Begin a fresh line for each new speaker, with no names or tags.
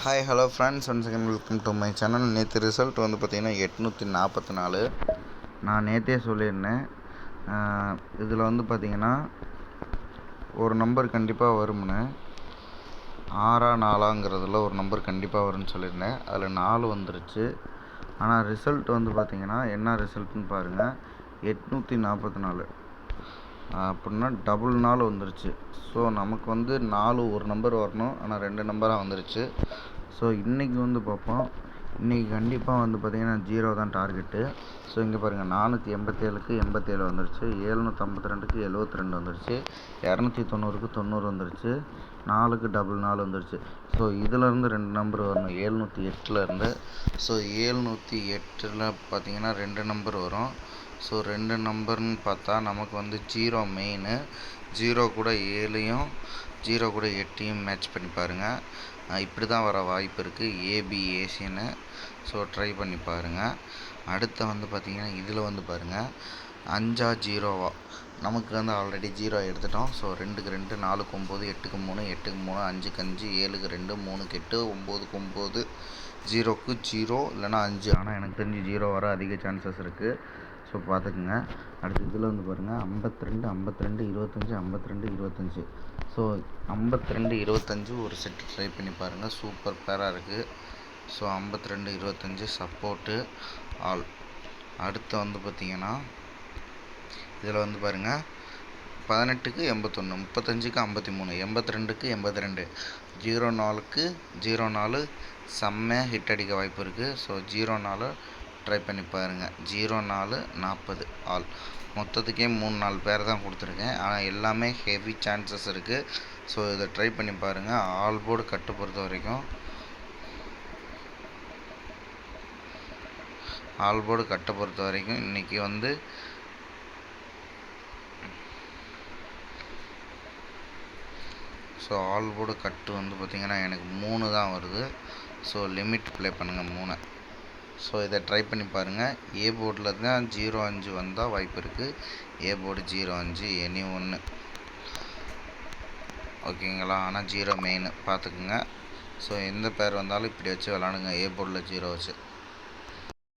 Hi hello friends, once again welcome to my channel. நேற்று result வந்து பார்த்திங்கன்னா 844. நான் நேற்றே சொல்லியிருந்தேன், இதில் வந்து பார்த்திங்கன்னா ஒரு நம்பர் கண்டிப்பாக வரும்னு, 6 4ங்கிறதுல ஒரு நம்பர் கண்டிப்பாக வரும்னு சொல்லியிருந்தேன். அதில் 4 வந்துருச்சு. ஆனால் ரிசல்ட் வந்து பார்த்திங்கன்னா என்ன ரிசல்ட்னு பாருங்கள், 844 அப்படின்னா டபுள் 4 வந்துருச்சு. ஸோ நமக்கு வந்து 4 ஒரு நம்பர் வரணும், ஆனால் 2 நம்பராக வந்துருச்சு. ஸோ இன்றைக்கி வந்து பார்ப்போம். இன்றைக்கி கண்டிப்பாக வந்து பார்த்திங்கன்னா 0 தான் டார்கெட்டு. ஸோ இங்கே பாருங்கள், 487க்கு 87 வந்துருச்சு, 752க்கு 72 வந்துருச்சு, 290க்கு 90 வந்துருச்சு, 4க்கு டபுள் 4 வந்துருச்சு. ஸோ இதிலேருந்து 2 நம்பர் வரணும், 708லேருந்து. ஸோ 708ல் பார்த்திங்கன்னா 2 நம்பர் வரும். ஸோ 2 நம்பர்னு பார்த்தா நமக்கு வந்து 0 மெயின், 0 கூட 7யும் 0 கூட 8யும் மேட்ச் பண்ணி பாருங்கள். இப்படி தான் வர வாய்ப்பு இருக்குது, ஏபிஏசின்னு. ஸோ ட்ரை பண்ணி பாருங்கள். அடுத்து வந்து பார்த்திங்கன்னா இதில் வந்து பாருங்கள், 5 0 நமக்கு வந்து ஆல்ரெடி 0 எடுத்துட்டோம். ஸோ 2க்கு 2, 4க்கு 9, 8க்கு 3, 8க்கு 3, 5க்கு 5, 7க்கு 2, 3க்கு 8, 9க்கு 9, 0க்கு 0 இல்லைனா 5. ஆனால் எனக்கு தெரிஞ்சு 0 வர அதிக சான்சஸ் இருக்குது. ஸோ பார்த்துக்குங்க. அடுத்து இதில் வந்து பாருங்கள், 52 52 25 52 25. ஸோ 52 25 ஒரு செட்டு ட்ரை பண்ணி பாருங்கள், சூப்பர் பேராக இருக்குது. So 52 25 support all. அடுத்து வந்து பார்த்திங்கன்னா இதில் வந்து பாருங்கள், 18க்கு 81, 35க்கு 53, 82க்கு 82, 04க்கு 04 செம்மையாக ஹிட் அடிக்க வாய்ப்பு இருக்குது. ஸோ 04 ட்ரை பண்ணி பாருங்கள். 04 40 ஆல். மொத்தத்துக்கே 3-4 பேர் தான் கொடுத்துருக்கேன், ஆனால் எல்லாமே ஹெவி சான்சஸ் இருக்குது. ஸோ இதை ட்ரை பண்ணி பாருங்கள். ஆல் போர்டு கட்டு பொறுத்த வரைக்கும், ஆல் போர்டு கட்டை பொறுத்த வரைக்கும் இன்றைக்கி வந்து ஸோ ஆல் போர்டு கட்டு வந்து பார்த்திங்கன்னா எனக்கு 3 தான் வருது. ஸோ லிமிட் ப்ளே பண்ணுங்கள் 3. ஸோ இதை ட்ரை பண்ணி பாருங்கள். ஏ போர்டில் தான் 05 வந்தால் வாய்ப்பு இருக்குது. ஏ போர்டு 05 எனி ஒன்று ஓகேங்களா. ஆனால் 0 மெயின் பார்த்துக்குங்க. ஸோ எந்த பேர் வந்தாலும் இப்படி வச்சு விளாடுங்க, ஏ போர்டில் 0 வச்சு.